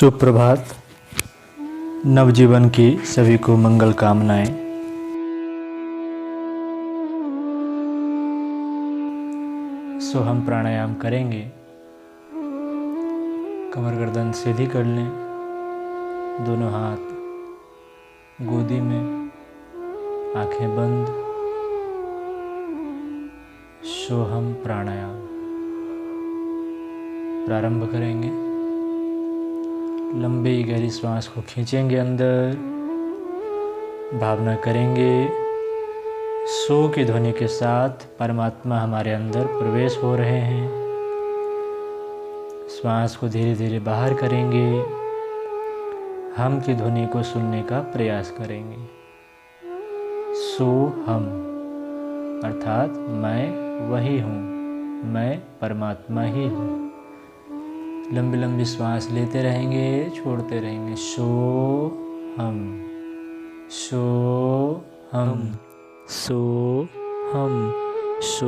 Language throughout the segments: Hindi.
सुप्रभात। नवजीवन की सभी को मंगल कामनाएं। सो हम प्राणायाम करेंगे। कमर गर्दन सीधी कर लें, दोनों हाथ गोदी में, आंखें बंद। सो हम प्राणायाम प्रारंभ करेंगे। लंबी गहरी श्वास को खींचेंगे अंदर। भावना करेंगे सो की ध्वनि के साथ परमात्मा हमारे अंदर प्रवेश हो रहे हैं। श्वास को धीरे धीरे बाहर करेंगे। हम की ध्वनि को सुनने का प्रयास करेंगे। सो हम अर्थात मैं वही हूँ, मैं परमात्मा ही हूँ। लंबी लंबी श्वास लेते रहेंगे, छोड़ते रहेंगे। सो हम, सो हम, सो हम, सो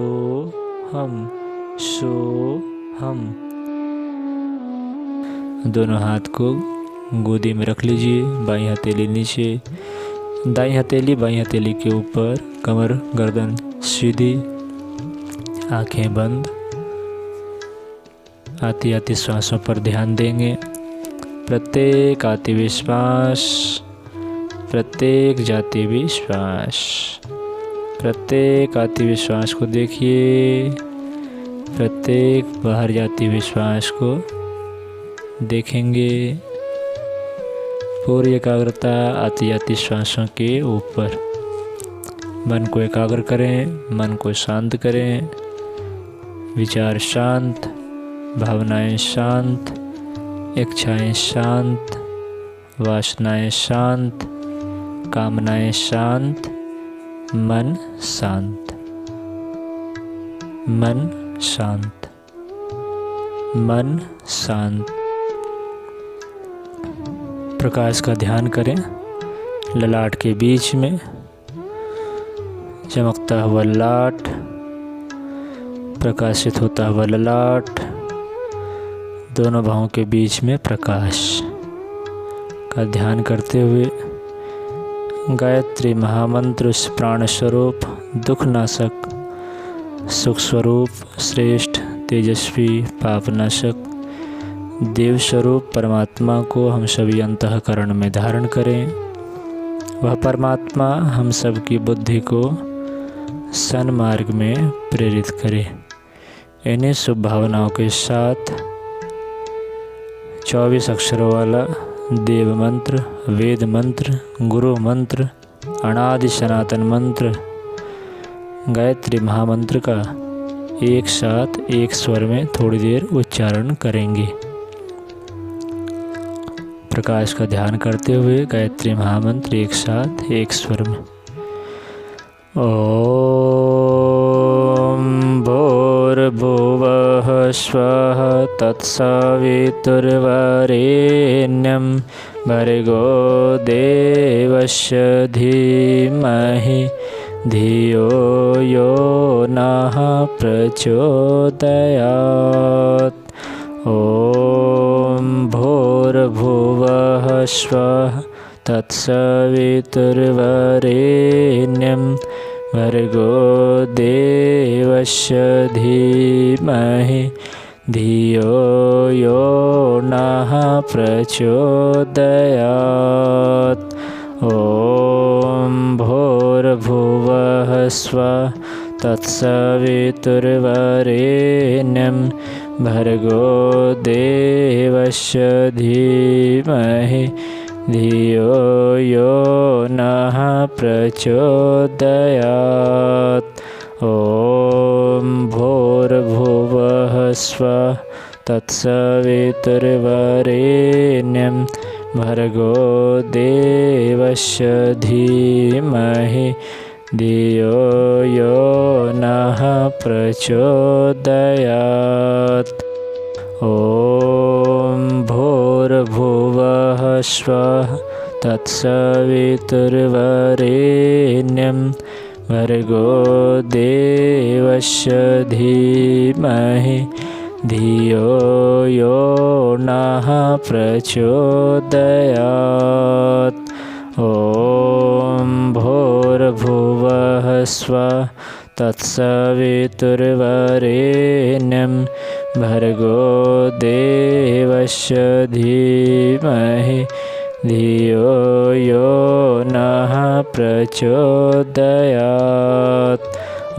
हम, सो हम। दोनों हाथ को गोदी में रख लीजिए। बाईं हथेली नीचे, दाईं हथेली बाईं हथेली के ऊपर। कमर गर्दन सीधी, आंखें बंद। आती आती श्वासों पर ध्यान देंगे। प्रत्येक आती हुई श्वास, प्रत्येक जाती हुई श्वास, प्रत्येक आती हुई श्वास को देखिए, प्रत्येक बाहर जाती हुई श्वास को देखेंगे। पूरी एकाग्रता आती जाती श्वासों के ऊपर। मन को एकाग्र करें, मन को शांत करें। विचार शांत, भावनाएं शांत, इच्छाएं शांत, वासनाएं शांत, कामनाएं शांत, मन शांत, मन शांत, मन शांत। प्रकाश का ध्यान करें। ललाट के बीच में चमकता हुआ लाट, प्रकाशित होता हुआ ललाट, दोनों भावों के बीच में प्रकाश का ध्यान करते हुए गायत्री महामंत्र उस प्राण स्वरूप, दुख नाशक, सुख स्वरूप, श्रेष्ठ, तेजस्वी, पापनाशक, देव स्वरूप परमात्मा को हम सभी अंतःकरण में धारण करें। वह परमात्मा हम सब की बुद्धि को सन्मार्ग में प्रेरित करे। इन्हीं शुभ भावनाओं के साथ 24 अक्षरों वाला देव मंत्र, वेद मंत्र, गुरु मंत्र, अनादि सनातन मंत्र, गायत्री महामंत्र का एक साथ एक स्वर में थोड़ी देर उच्चारण करेंगे। प्रकाश का ध्यान करते हुए गायत्री महामंत्र एक साथ एक स्वर में। ओम भूर्भुवः स्वः तत्सवितुर्वरेण्यं भर्गो देवस्य धीमहि धियो यो नः प्रचोदयात्। ॐ भूर्भुवः स्वः तत्सवितुर्वरेण्यं भर्गो देवस्य धीमहि धियो यो नः प्रचोदयात्। ॐ भूर्भुवः स्वः तत्सवितुर्वरेण्यं भर्गो देवस्य धीमहि धियो यो नः प्रचोदयात्। ॐ भूर्भुवः स्वः तत्सवितुर्वरेण्यं भर्गो देवस्य धीमहि धियो यो नः प्रचोदयात्। ॐ भूर्भुवः स्वः तत्सवितुर्वरेण्यं भर्गो देवस्य धीमहि धियो यो नः प्रचोदयात्। ॐ भूर्भुवः स्वः तत्सवितुर्वरेण्यं भर्गो देवस्य धीमहि धियो यो नः प्रचोदयात्।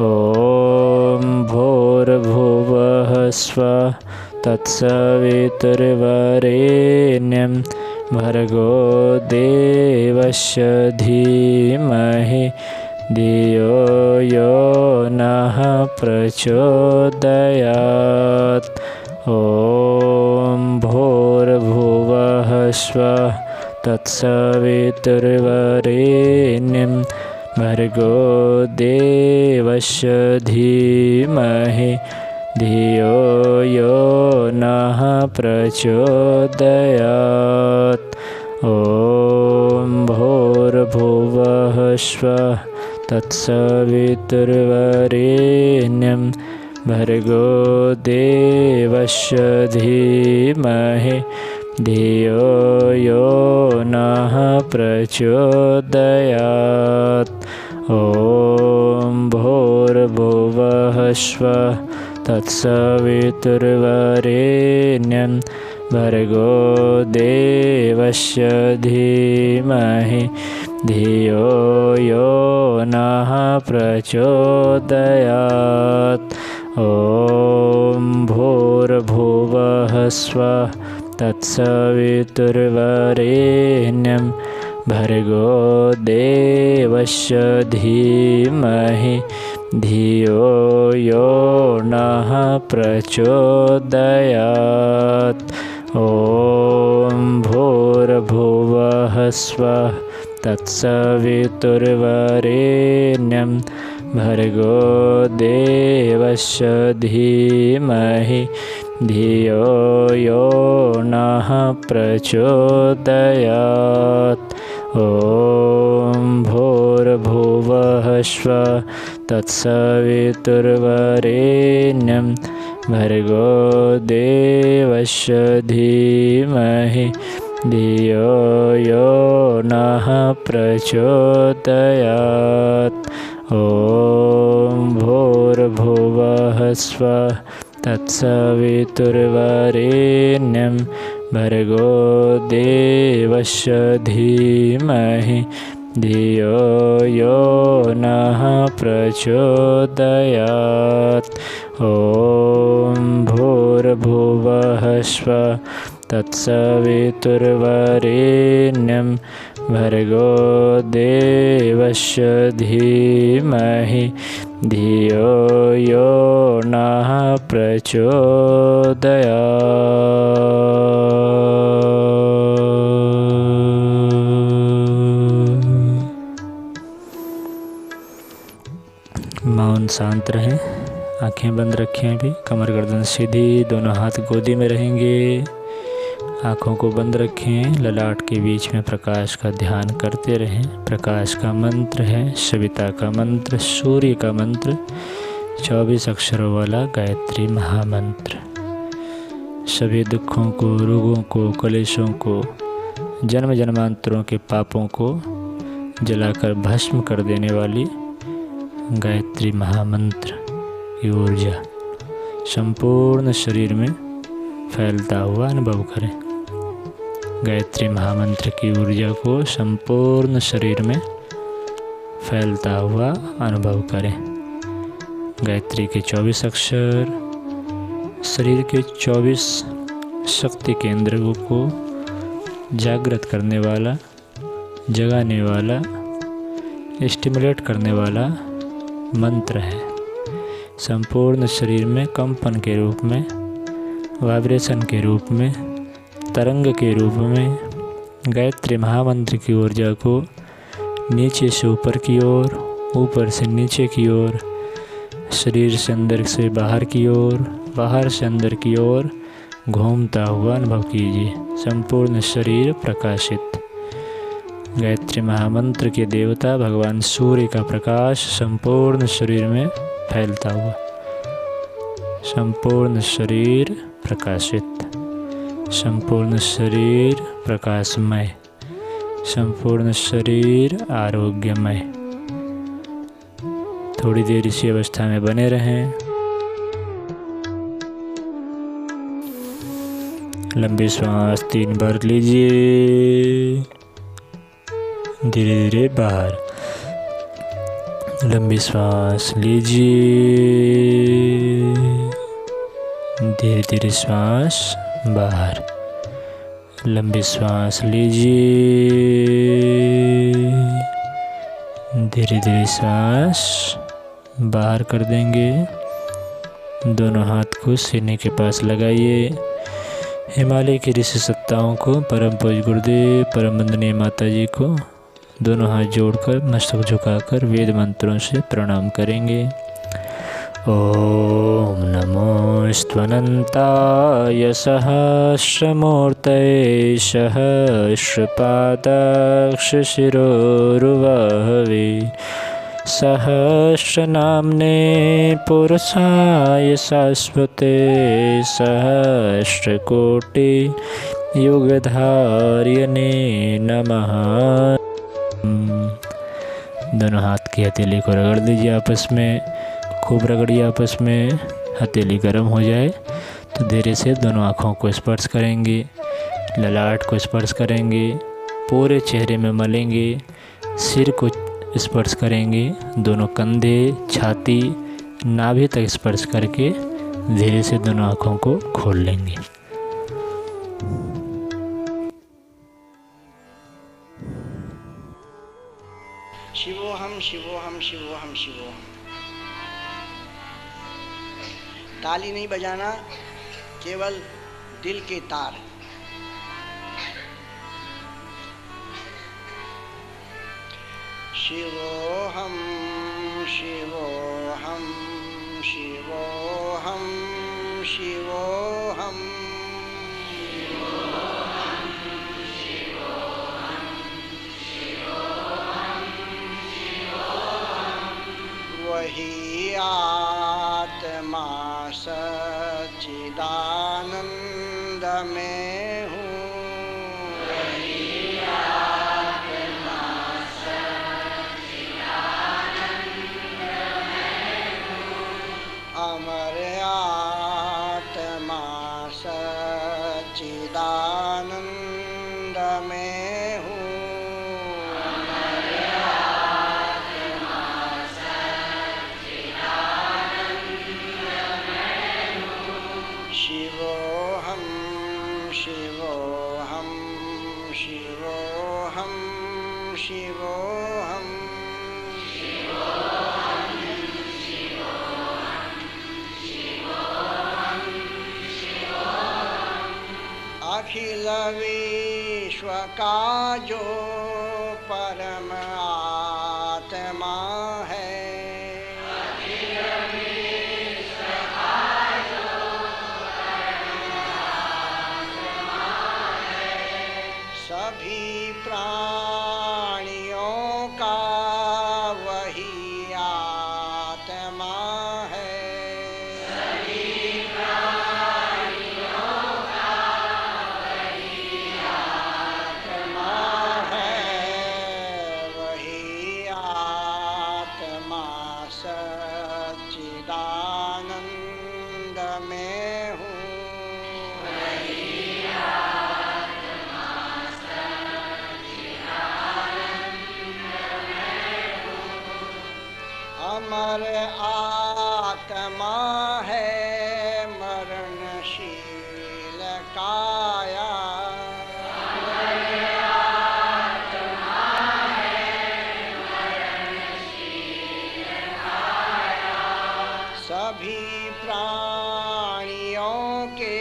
ॐ भूर्भुवः स्वः तत्सवितुर्वरेण्यं भर्गो देवस्य धीमहि धियो यो नः प्रचोदयात्। ॐ भूर्भुवः स्वः तत्सवितुर्वरेण्यं भर्गो देवस्य धीमहि धियो यो नः प्रचोदयात्। ॐ भूर्भुवः स्वः तत्सवितुर्वरेण्यं भर्गो देवस्य धीमहि धियो यो नः प्रचोदयात्। ॐ भूर्भुवः स्वः तत्सवितुर्वरेण्यं भर्गो देवस्य धीमहि धियो यो नः प्रचोदयात्। ॐ भूर्भुवः स्वः तत्सवितुर्वरेण्यं भर्गो देवस्य धीमहि धियो यो नः प्रचोदयात्। ॐ भूर्भुवः स्वः तत्सवितुर्वरेण्यं भर्गो देवस्य धीमहि धियो यो नः प्रचोदयात्। ॐ भूर्भुवः स्वः तत्सवितुर्वरेण्यं भर्गो देवस्य धीमहि धियो यो नः प्रचोदयात्। ॐ भूर्भुवः स्वः तत्सवितुर्वरेण्यं भर्गो देवस्य धीमहि धियो यो नः प्रचोदयात्। ॐ भूर्भुवः स्वः तत्सवितुर्वरेण्यं भर्गो देवस्य धीमहि धियो यो नः प्रचोदयात्। मौन शांत रहें, आंखें बंद रखें। अभी कमर गर्दन सीधी, दोनों हाथ गोदी में रहेंगे। आँखों को बंद रखें, ललाट के बीच में प्रकाश का ध्यान करते रहें। प्रकाश का मंत्र है सविता का मंत्र, सूर्य का मंत्र, 24 अक्षरों वाला गायत्री महामंत्र। सभी दुखों को, रोगों को, कलेशों को, जन्म जन्मांतरों के पापों को जलाकर भस्म कर देने वाली गायत्री महामंत्र की ऊर्जा संपूर्ण शरीर में फैलता हुआ अनुभव करें। गायत्री महामंत्र की ऊर्जा को संपूर्ण शरीर में फैलता हुआ अनुभव करें। गायत्री के 24 अक्षर शरीर के 24 शक्ति केंद्रों को जागृत करने वाला, जगाने वाला, स्टिमुलेट करने वाला मंत्र है। संपूर्ण शरीर में कंपन के रूप में, वाइब्रेशन के रूप में, तरंग के रूप में गायत्री महामंत्र की ऊर्जा को नीचे से ऊपर की ओर, ऊपर से नीचे की ओर, शरीर से अंदर से बाहर की ओर, बाहर से अंदर की ओर घूमता हुआ अनुभव कीजिए। संपूर्ण शरीर प्रकाशित। गायत्री महामंत्र के देवता भगवान सूर्य का प्रकाश संपूर्ण शरीर में फैलता हुआ। संपूर्ण शरीर प्रकाशित, संपूर्ण शरीर प्रकाशमय, संपूर्ण शरीर आरोग्यमय। थोड़ी देर इसी अवस्था में बने रहें। लंबी श्वास 3 बार लीजिए, धीरे धीरे बाहर। लंबी श्वास लीजिए, धीरे धीरे श्वास बाहर। लंबी श्वास लीजिए, धीरे धीरे श्वास बाहर कर देंगे। दोनों हाथ को सीने के पास लगाइए। हिमालय के ऋषि सत्ताओं को, परम पूज्य गुरुदेव, परम वंदनीय माता जी को दोनों हाथ जोड़कर मस्तक झुकाकर वेद मंत्रों से प्रणाम करेंगे। ओम नमो स्तवनन्ताय सहस्रमूर्तये सहस्रपादाक्ष शिरोरुवहवे सहस्रनाम्ने पुरुषाय शाश्वते सहस्रकोटि युगधारिणे नमः। दोनों हाथ की हथेली को रगड़ दीजिए आपस में, खूब रगड़िए आपस में। हथेली गर्म हो जाए तो धीरे से दोनों आँखों को स्पर्श करेंगे, ललाट को स्पर्श करेंगे, पूरे चेहरे में मलेंगे, सिर को स्पर्श करेंगे, दोनों कंधे, छाती, नाभि तक स्पर्श करके धीरे से दोनों आँखों को खोल लेंगे। शिवोहम शिवोहम शिवोहम शिवोहम। ताली नहीं बजाना, केवल दिल के तार। शिवोहम शिवोहम शिवोहम शिवोहम वही आत्मा सच्चिदानंद में हूँ, वही आत्मा सच्चिदानंद में हूँ, अमर आत्मा सच्चिदानंद में हूँ। शिवोहम शिवोहम शिवोहम शिवोहम शिवोहम शिवोहम शिवोहम। अखिल विश्व का जो परम आत्मा है, सभी प्राणियों का वही आत्मा है, सभी प्राणियों का वही आत्मा है, वही आत्मा सच्चिदानंद में हूँ, अमर आत्मा है मरणशील काया, अमर आत्मा है मरणशील काया, सभी प्राणियों के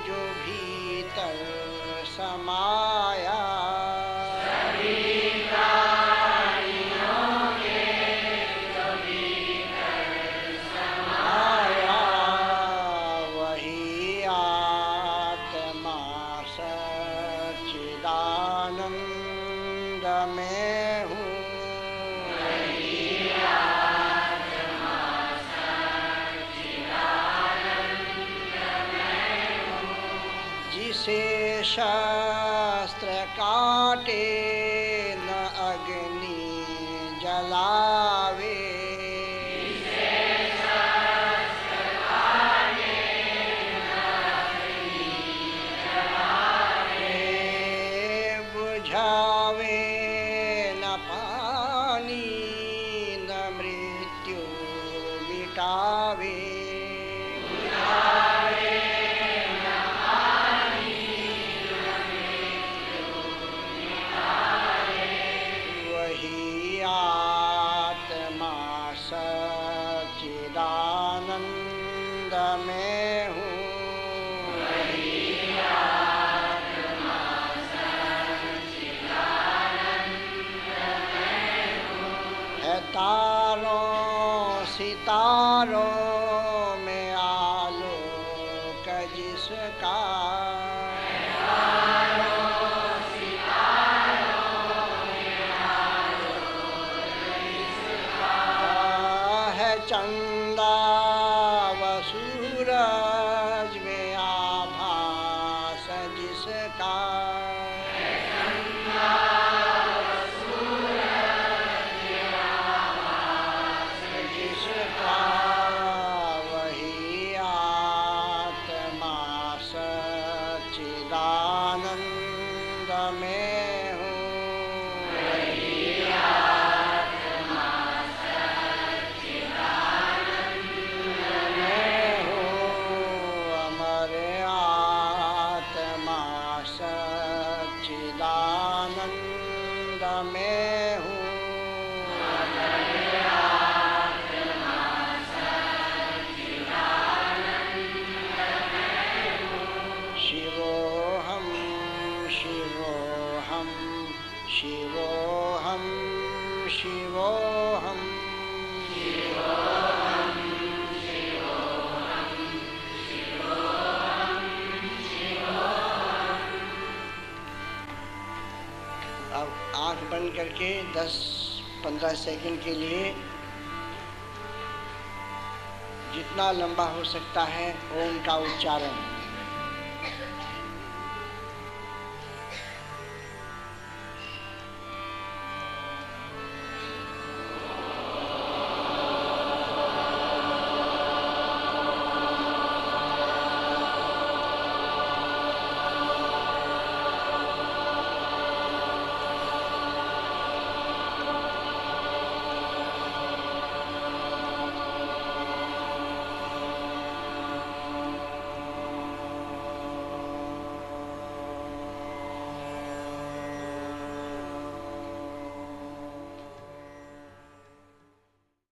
जो भीतर समाया, सच्चिदानंद में हूँ, वही आत्मा सच्चिदानंद शस्त्र काटे न अग्नि जलावे। बुझावे न पानी न मृत्यु मिटावे। वही आत्मा सच्चिदानंद में हूँ। तारों सितारों में आलोक जिसका। है चंदा व सूरज में आभास जिसका। शिवोऽहं शिवोऽहं शिवोऽहं शिवोऽहं शिवोऽहं। अब आँख बंद करके 10-15 सेकंड के लिए जितना लंबा हो सकता है ओम का उच्चारण।